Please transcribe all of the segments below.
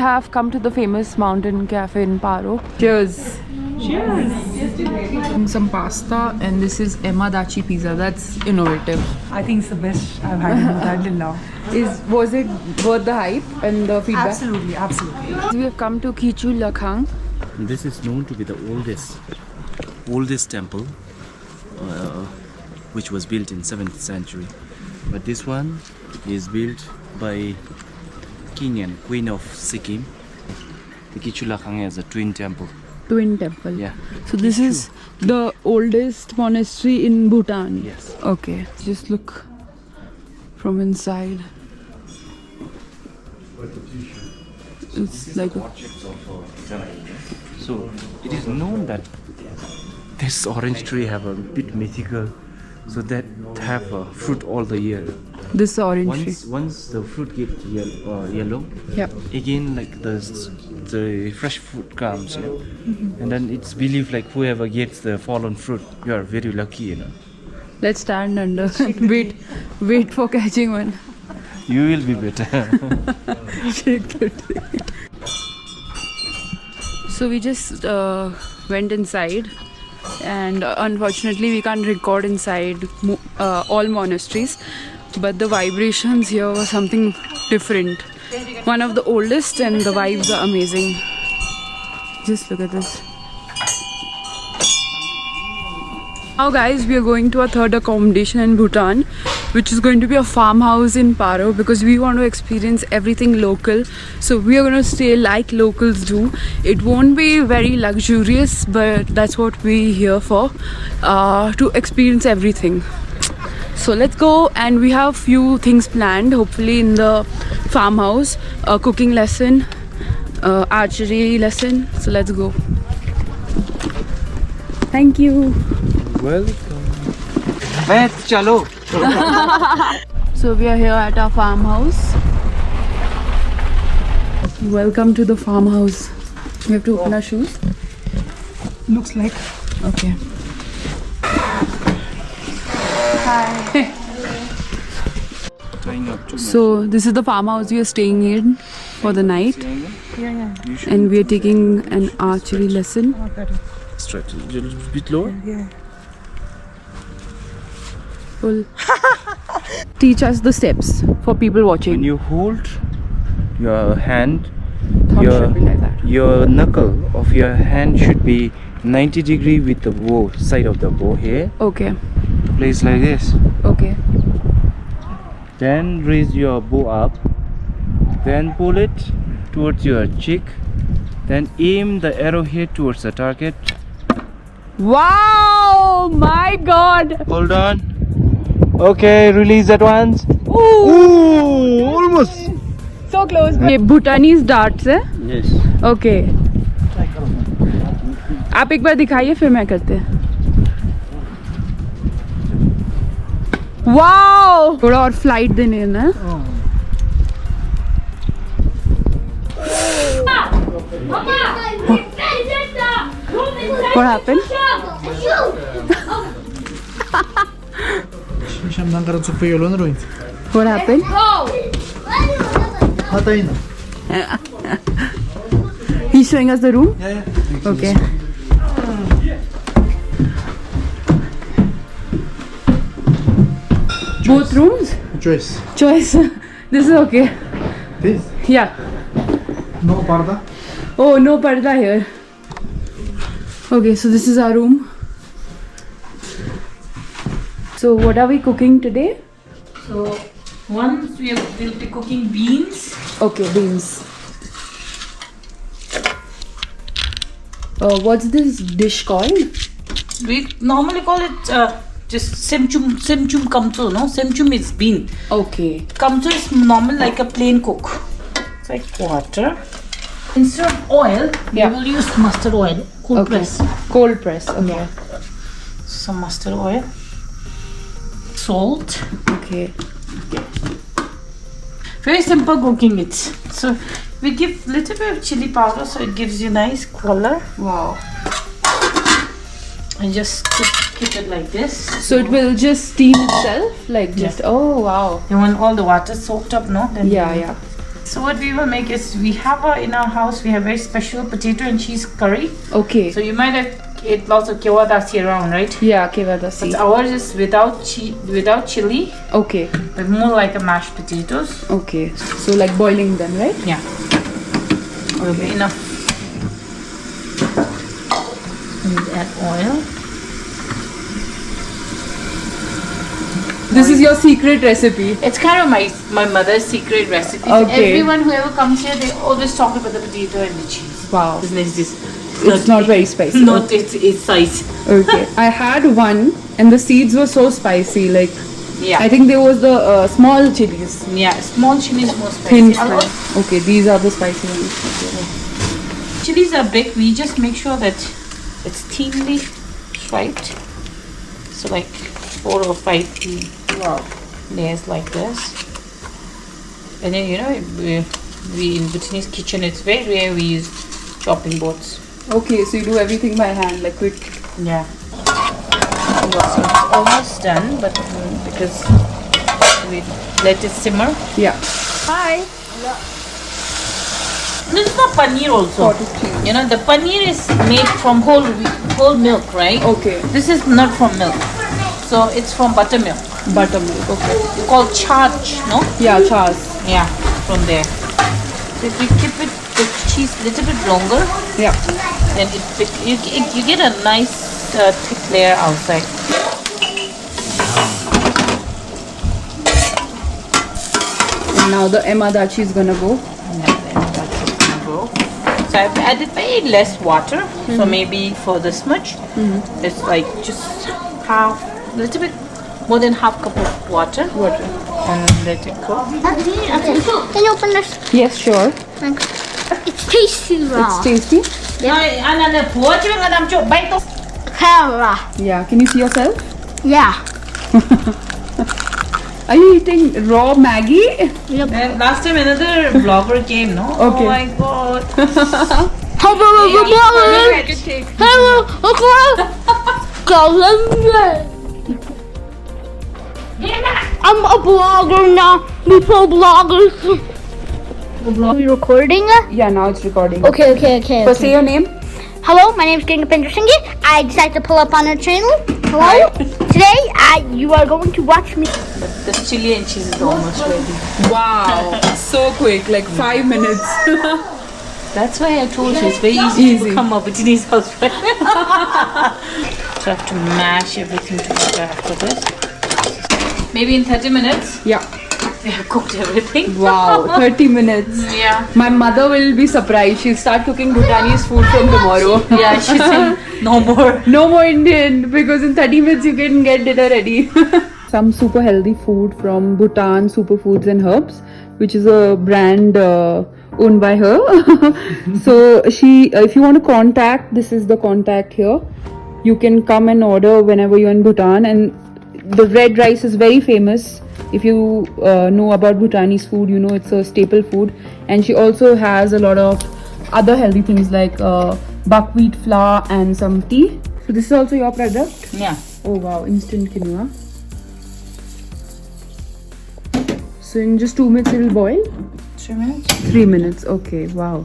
have come to the famous mountain cafe in Paro. Cheers. Some pasta, and this is Emma Dachi pizza. That's innovative. I think it's the best I've had in Bhutan till now. Was it worth the hype and the feedback? Absolutely, absolutely. We have come to Khichu Lakhang. This is known to be the oldest temple, which was built in 7th century. But this one is built by King and Queen of Sikkim. The Khichu Lakhang has a twin temple. Twin temple. Yeah. So this is the oldest monastery in Bhutan. Yes. Okay. Just look from inside. It's like a So it is known that this orange tree have a bit mythical, so that have fruit all the year. this orange tree. Once the fruit gets yellow, Yeah. again like the fresh fruit comes, and then it's believed like whoever gets the fallen fruit, you are very lucky, Let's stand under and wait for catching one. You will be better. Shake the tree. So we just went inside, and unfortunately we can't record inside all monasteries, but the vibrations here were something different. One of the oldest, and the vibes are amazing. Just look at this. Now guys, we are going to our third accommodation in Bhutan, which is going to be a farmhouse in Paro, because we want to experience everything local. So we are going to stay like locals do. It won't be very luxurious, but that's what we're here for, to experience everything. So let's go, and we have few things planned, hopefully in the farmhouse, a cooking lesson, archery lesson. So let's go. Thank you. Welcome. चलो. So we are here at our farmhouse. Welcome to the farmhouse. We have to open our shoes. Looks like. Okay. Hi. So this is the farmhouse we are staying in for the night, Yeah. and we are taking an archery lesson. Stretch a little bit lower. Yeah. Full. Teach us the steps for people watching. When you hold your hand, Thumb should be like that. your knuckle of your hand should be 90 degree with the bow side of the bow here. Okay. Place like this. Okay. Then raise your bow up. Then pull it towards your cheek. Then aim the arrowhead towards the target. Wow! My God! Hold on. Okay, release at once. Ooh, almost. So close. ये Bhutanese darts है. Yes. Okay. आप एक बार दिखाइए, फिर मैं करते हैं. Wow! थोड़ा और फ्लाइट देने है ना. What happened? Siamdan karon sa puyolon roin. What happened? Hatay na. He's showing us the room. Yeah. Okay. Both rooms? Choice. Choice. This is okay. This. Yeah. No parda. Oh, no parda here. Okay, so this is our room. So what are we cooking today? So once we'll be cooking beans. Okay, beans. What's this dish called? We normally call it just semchum kamcho, no? Semchum is bean. Okay. Kamcho is normal like a plain cook. It's like water. Instead of oil, Yeah. we will use mustard oil. Cold press. Cold press. Okay. Some mustard oil. Salt. Okay. Very simple cooking it. So we give little bit of chili powder so it gives you nice color. Wow. And just keep it like this. So it will just steam itself, like just. Oh wow. And when all the water soaked up, no? Then Yeah, yeah. So what we will make is we have in our house we have very special potato and cheese curry. Okay. So you might have ate lots of kewadasi around, right? Yeah, kevadasi. But ours is without chili, Okay. but more like a mashed potatoes. Okay. So like boiling them, right? Yeah. Okay, enough. And add oil. This is your secret recipe. It's kind of my mother's secret recipe. So Okay. everyone whoever comes here, they always talk about the potato and the cheese. Wow. It's not very spicy. Not its size. Okay. I had one and the seeds were so spicy. Like, Yeah. I think there was the small chilies. Yeah, small chili is more spicy. Thin A lot- spice. Okay, these are the spicy ones. Chilies are big. We just make sure that it's thinly striped. So like 4 or 5 layers like this. And then we in Bhutanese kitchen it's very rare we use chopping boards. Okay, so you do everything by hand, like quick. Yeah. So it's almost done, but because we let it simmer. Yeah. Hi. This is not paneer also. Cottage cheese. You know, the paneer is made from whole milk, right? Okay. This is not from milk. So it's from buttermilk. Buttermilk. Okay. You call charge, no? Yeah, chas. Yeah, from there. So if you keep the cheese a little bit longer, Yeah. then you get a nice thick layer outside. And now the emadachi is gonna go. And then that's it gonna go. So I've added very less water. So maybe for this much, it's like just a little bit more than half cup of water. Water. And let it cook. Can you open this? Yes, sure. Thanks. It's tasty raw. It's tasty. Camera. Yeah. Can you see yourself? Yeah. Are you eating raw Maggie? And last time another vlogger came, no? Okay. Oh my god. Hello, I'm a blogger now. We pro bloggers. Are you recording? Yeah, now it's recording. Okay. So say your name. Hello, my name is Gringapinder Singh. I decided to pull up on our channel. Hello. Today, you are going to watch me. The chili and cheese is almost ready. Wow. So quick, like 5 minutes. That's why I told you it's very easy to become a Bhutanese housewife. So I have to mash everything together after this. Maybe in 30 minutes, Yeah. we have cooked everything. Wow. 30 minutes. Yeah. My mother will be surprised. She'll start cooking Bhutanese food from tomorrow. Yeah, she said no more. No more Indian, because in 30 minutes you can get dinner ready. Some super healthy food from Bhutan Superfoods and Herbs, which is a brand owned by her. So she, if you want to contact, this is the contact here. You can come and order whenever you're in Bhutan, and the red rice is very famous. If you know about Bhutanese food, you know it's a staple food. And she also has a lot of other healthy things like buckwheat flour and some tea. So this is also your product? Yeah. Oh wow, instant quinoa. So in just 2 minutes it will boil? 3 minutes? 3 minutes, okay, wow.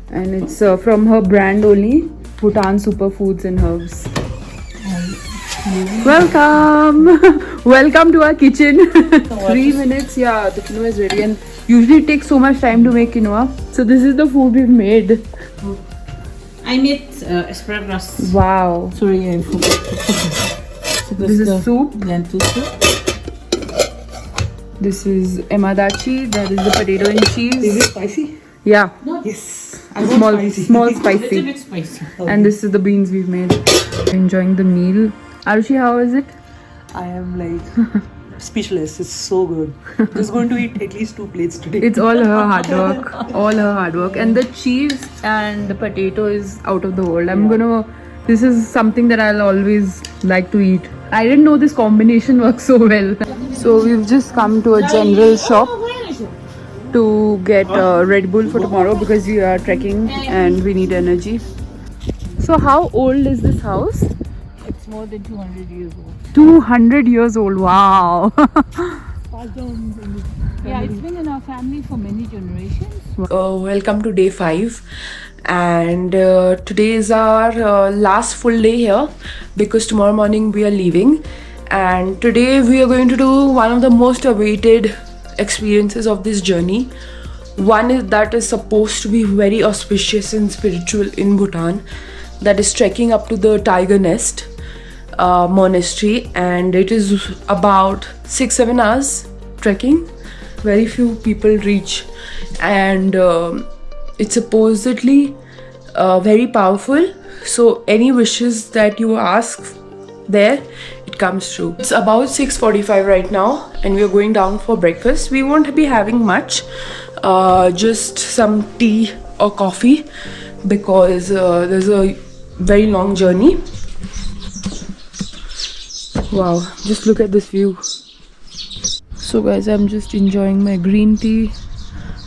And it's from her brand only, Bhutan Superfoods and Herbs. Welcome! Welcome to our kitchen. 3 minutes, yeah, the quinoa is ready. And usually it takes so much time to make quinoa. So this is the food we've made. I made asparagus. Wow. Sorry, I forgot to put it. So This is soup. lentil soup. This is emadachi. That is the potato and cheese. Is it spicy? Yeah, Yes. small Little spicy. bit spicy. And this is the beans we've made. Enjoying the meal. Arushi, how is it? I am like speechless. It's so good. Just going to eat at least 2 plates today. It's all her hard work. All her hard work. And the cheese and the potato is out of the world. This is something that I'll always like to eat. I didn't know this combination works so well. So we've just come to a general shop to get Red Bull for tomorrow because we are trekking and we need energy. So how old is this house? It's more than 200 years old. 200 years old. Wow. Yeah, it's been enough. family for many generations. Welcome to day 5, and today is our last full day here because tomorrow morning we are leaving, and today we are going to do one of the most awaited experiences of this journey. One is that is supposed to be very auspicious and spiritual in Bhutan, that is trekking up to the Tiger Nest monastery, and it is about 6-7 hours trekking. Very few people reach, and it's supposedly very powerful, so any wishes that you ask there, it comes true. It's about 6:45 right now, and we are going down for breakfast. We won't be having much, just some tea or coffee, because there's a very long journey. Wow, just look at this view. So guys, I'm just enjoying my green tea.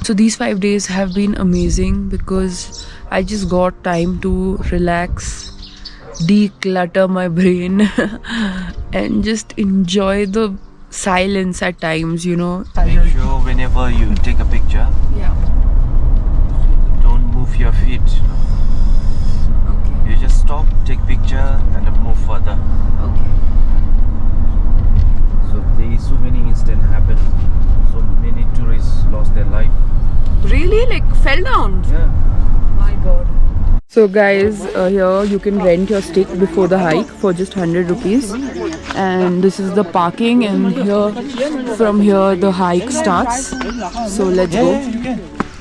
So these 5 days have been amazing because I just got time to relax, declutter my brain and just enjoy the silence at times, you know. Make sure whenever you take a picture, Yeah. don't move your feet. Okay. You just stop, take picture, and then move further. Okay. So there is so many incidents happen. So many tourists lost their life. Really? Like fell down? Yeah. My god. So guys, here you can rent your stick before the hike for just 100 rupees, and this is the parking, and here from here the hike starts. So let's go.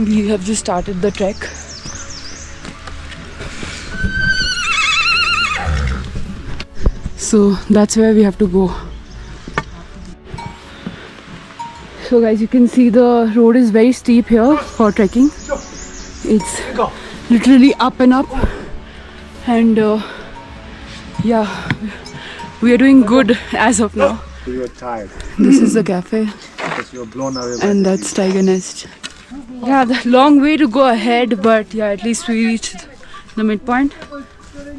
We have just started the trek. So that's where we have to go. So guys, you can see the road is very steep here for trekking. It's literally up and up, and yeah, we are doing good as of now. You are tired This is the cafe, because you are blown away. and that's Tiger Nest. Yeah, the long way to go ahead, but yeah, at least we reached the midpoint.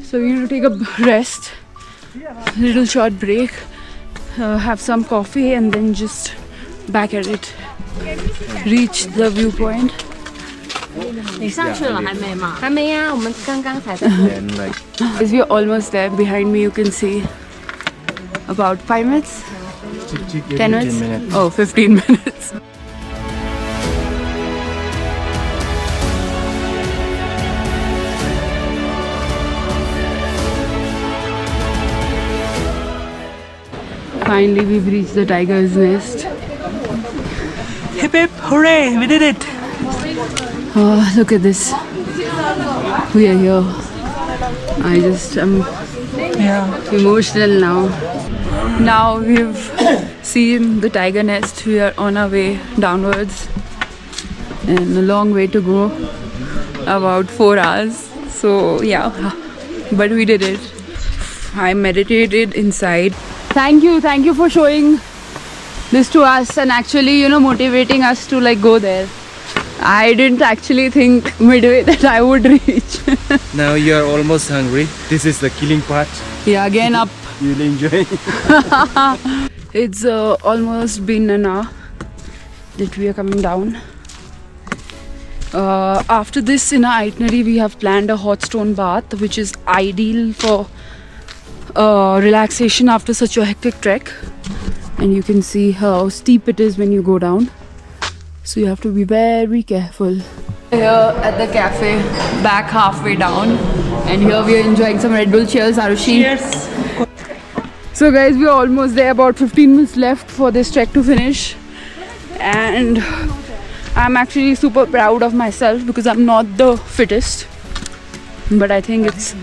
So we're gonna take a rest, little short break, have some coffee, and then just back at it. Reach the viewpoint. 你上去了还没吗？还没呀，我们刚刚才在。 And like As we are almost there, behind me you can see about 5 minutes, 10 minutes? 15 minutes. Oh, 15 minutes. Finally, we've reached the Tiger's Nest. Hip hip, hooray, we did it. Oh, look at this. We are here. I just am emotional now. Now we've seen the Tiger Nest. We are on our way downwards, and a long way to go, about 4 hours. So yeah, but we did it. I meditated inside. Thank you for showing this to us and actually, you know, motivating us to like go there. I didn't actually think midway that I would reach. now you are almost hungry. This is the killing part. Yeah, again up. You'll enjoy. It's almost been an hour that we are coming down. After this, in our itinerary, we have planned a hot stone bath, which is ideal for relaxation after such a hectic trek. And you can see how steep it is when you go down. So you have to be very careful. Here at the cafe, back halfway down, and here we are enjoying some Red Bull. Cheers, Arushi. Cheers. So guys, we are almost there. About 15 minutes left for this trek to finish, and I'm actually super proud of myself because I'm not the fittest, but I think it's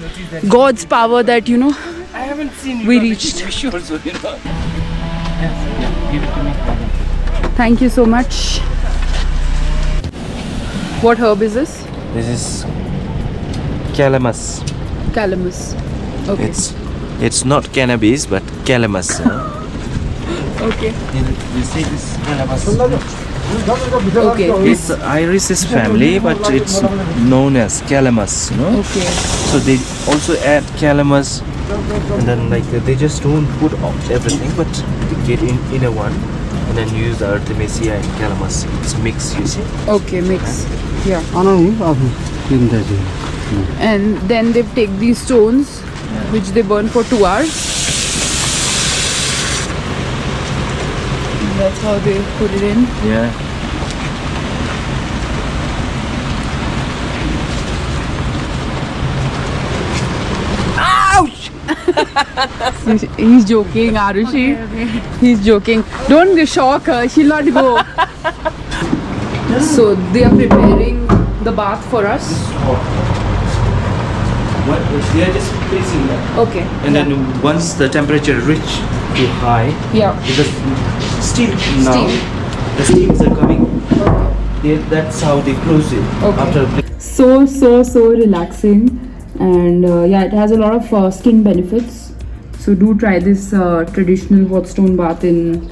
God's power that, you know, we reached. Thank you so much. What herb is this? This is calamus. Calamus. Okay. It's not cannabis, but calamus. Okay. You see this calamus? Okay. It's Iris' family, but it's known as calamus, you know. Okay. So they also add calamus, and then like they just don't put out everything, but they get in a one, and And then you use the Artemisia and calamus. It's mixed, you see. Okay, mix. Yeah. That's And then they take these stones, which they burn for 2 hours. That's how they put it in. Yeah. He's joking, Arushi. He's joking. Don't shock her. She'll not go. So they are preparing the bath for us. What? They are just placing that. Okay. And then once the temperature reach too high, Yeah. because steam now, Steam. the steams are coming. That's how they close it. Okay. After So relaxing, and yeah, it has a lot of skin benefits. So do try this traditional hot stone bath in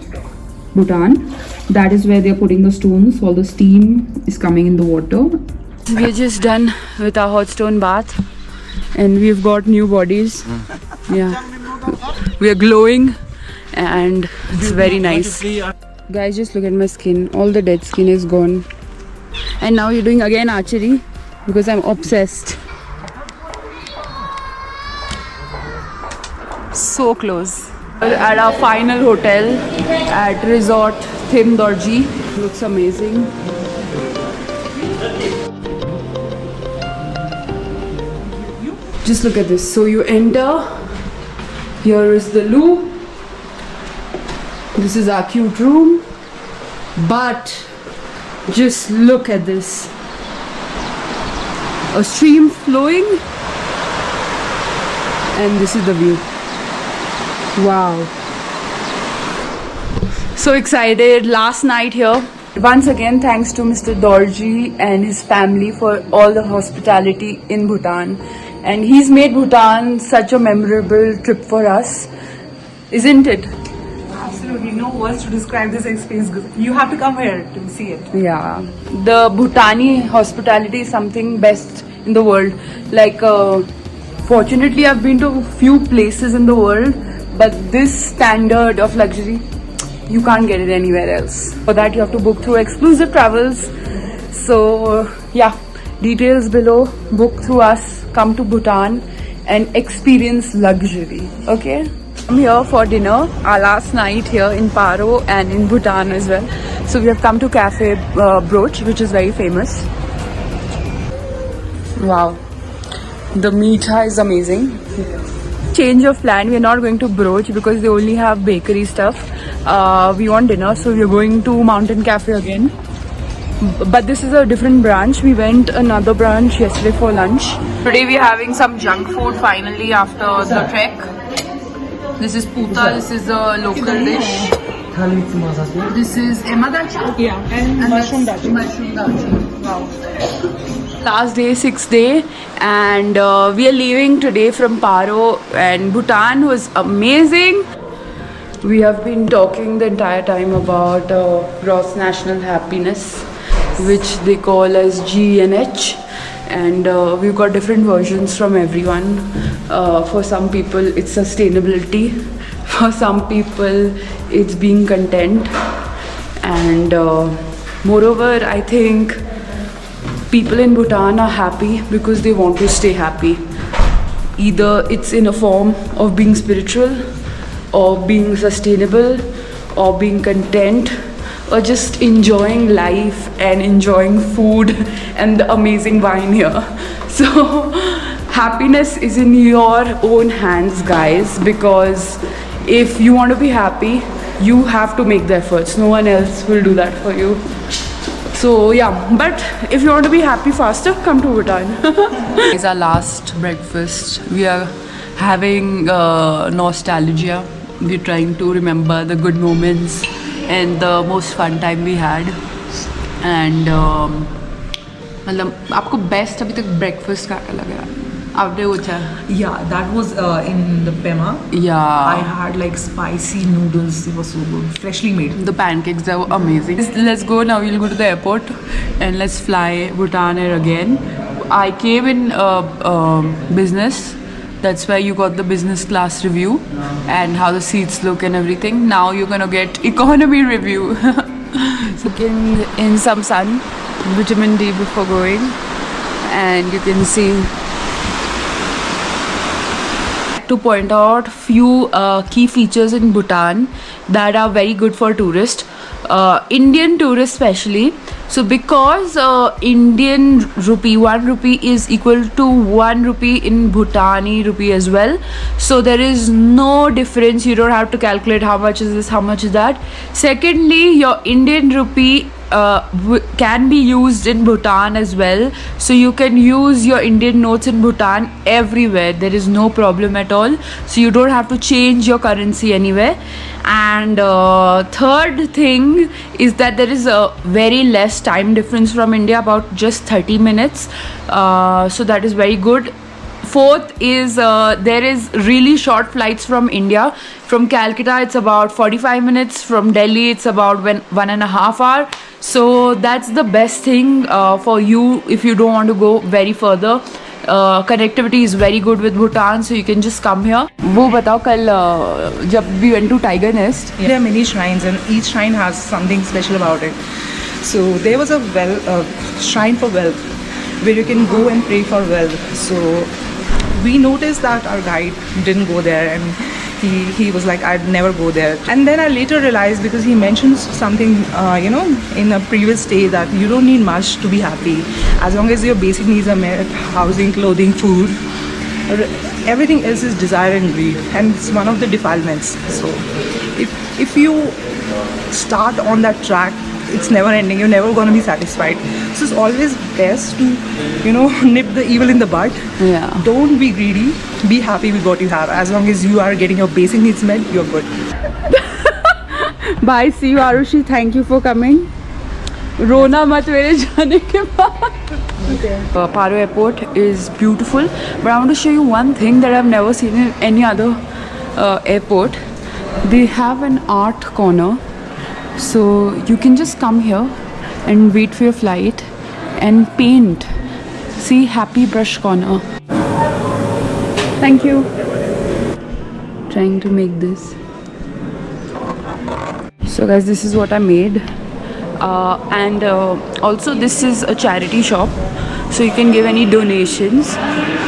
Bhutan. That is where they're putting the stones. All the steam is coming in the water. We're just done with our hot stone bath, and we've got new bodies. Yeah, we are glowing, and it's very nice. Guys, just look at my skin. All the dead skin is gone. And now you're doing again archery because I'm obsessed. So close. At our final hotel at Resort Thim Dorji. Looks amazing. Just look at this. So you enter. Here is the loo. This is our cute room. But just look at this. A stream flowing. And this is the view. Wow. So excited. Last night here. Once again, thanks to Mr. Dorji and his family for all the hospitality in Bhutan. And he's made Bhutan such a memorable trip for us. Isn't it? Absolutely no words to describe this experience. You have to come here to see it. Yeah. The Bhutani hospitality is something best in the world. Like, fortunately, I've been to a few places in the world, but this standard of luxury, you can't get it anywhere else. For that, you have to book through Exclusive Travels. So, yeah, details below. Book through us. Come to Bhutan and experience luxury. Okay? I'm here for dinner. Our last night here in Paro and in Bhutan as well. So we have come to Cafe Broch, which is very famous. Wow. The meetha is amazing. Change of plan. We are not going to Broch because they only have bakery stuff. We want dinner, so we are going to Mountain Cafe again. But this is a different branch. We went another branch yesterday for lunch. Today we are having some junk food finally after the trek. This is puta. This is a local dish. This is emadachi. Yeah, and mushroom dachi. Mushroom dachi. Wow. Last day, 6th day, and we are leaving today from Paro, and Bhutan was amazing. We have been talking the entire time about gross national happiness, which they call as GNH, and we've got different versions from everyone. For some people it's sustainability, for some people it's being content, and moreover I think people in Bhutan are happy because they want to stay happy. Either it's in a form of being spiritual, or being sustainable, or being content, or just enjoying life and enjoying food and the amazing wine here. So happiness is in your own hands, guys, because if you want to be happy, you have to make the efforts. No one else will do that for you. So yeah, but if you want to be happy faster, come to Bhutan. It's our last breakfast. We are having nostalgia. We're trying to remember the good moments and the most fun time we had. And मतलब आपको best अभी तक breakfast का लगा आपने पूछा? Yeah, that was in the Pema. Yeah. I had like spicy noodles. It was so good, freshly made. The pancakes are amazing. Let's go now. We'll go to the airport and let's fly Bhutan Air again. I came in business, That's where you got the business class review and how the seats look and everything. Now you're gonna get economy review. So in some sun, vitamin D before going, and you can see. To point out few key features in Bhutan that are very good for tourists, Indian tourists especially. So because Indian rupee, 1 rupee is equal to 1 rupee in Bhutani rupee as well. So there is no difference. You don't have to calculate how much is this, how much is that. Secondly, your Indian rupee can be used in Bhutan as well. So you can use your Indian notes in Bhutan everywhere. There is no problem at all. So you don't have to change your currency anywhere. And third thing is that there is a very less time difference from India, about just 30 minutes. So that is very good. Fourth is there is really short flights from India. From Calcutta it's about 45 minutes. From Delhi it's about 1.5 hours. So that's the best thing for you if you don't want to go very further. Connectivity is very good with Bhutan, so you can just come here. वो बताओ कल जब we went to Tiger Nest. There are many shrines and each shrine has something special about it. So there was a shrine for wealth where you can go and pray for wealth. So we noticed that our guide didn't go there, and he was like, I'd never go there. And then I later realized, because he mentions something in a previous stay, that you don't need much to be happy as long as your basic needs are met: housing, clothing, food. Everything else is desire and greed, and it's one of the defilements. So if you start on that track, it's never ending. You're never going to be satisfied. So it's always best to nip the evil in the bud. Yeah. Don't be greedy. Be happy with what you have. As long as you are getting your basic needs met, you're good. Bye. See you, Arushi. Thank you for coming. रोना मत मेरे जाने के बाद. Paro Airport is beautiful, but I want to show you one thing that I've never seen in any other airport. They have an art corner, so you can just come here and wait for your flight and paint. See, happy brush corner. Thank you. Trying to make this. So guys, this is what I made. And also this is a charity shop, so you can give any donations.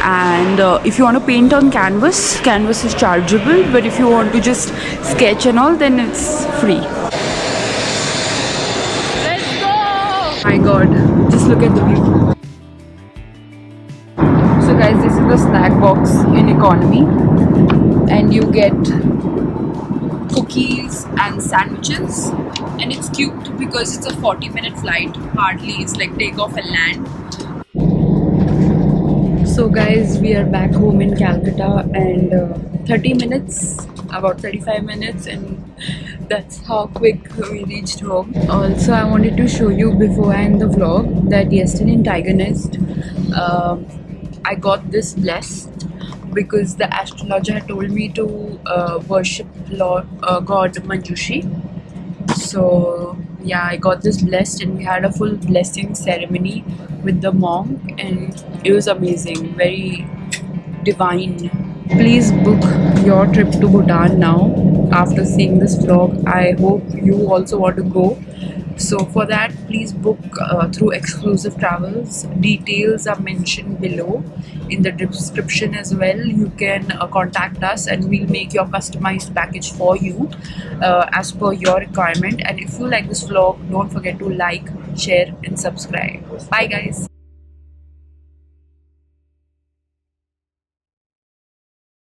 And if you want to paint on canvas is chargeable, but if you want to just sketch and all, then it's free. Let's go! My god, just look at the view. So guys, this is the snack box in economy, and you get cookies and sandwiches, and it's cute because it's a 40-minute flight. Hardly, it's like take off and land. So guys, we are back home in Calcutta, and 30 minutes, about 35 minutes, and that's how quick we reached home. Also, I wanted to show you before I end the vlog that yesterday in Tiger Nest, I got this blessed because the astrologer had told me to worship God Manjushri. So yeah, I got this blessed, and we had a full blessing ceremony with the monk, and it was amazing, very divine. Please book your trip to Bhutan now. After seeing this vlog, I hope you also want to go. So for that, please book through Exclusive Travels. Details are mentioned below in the description as well. You can contact us, and we'll make your customized package for you as per your requirement. And if you like this vlog, don't forget to like, share and subscribe. Bye guys.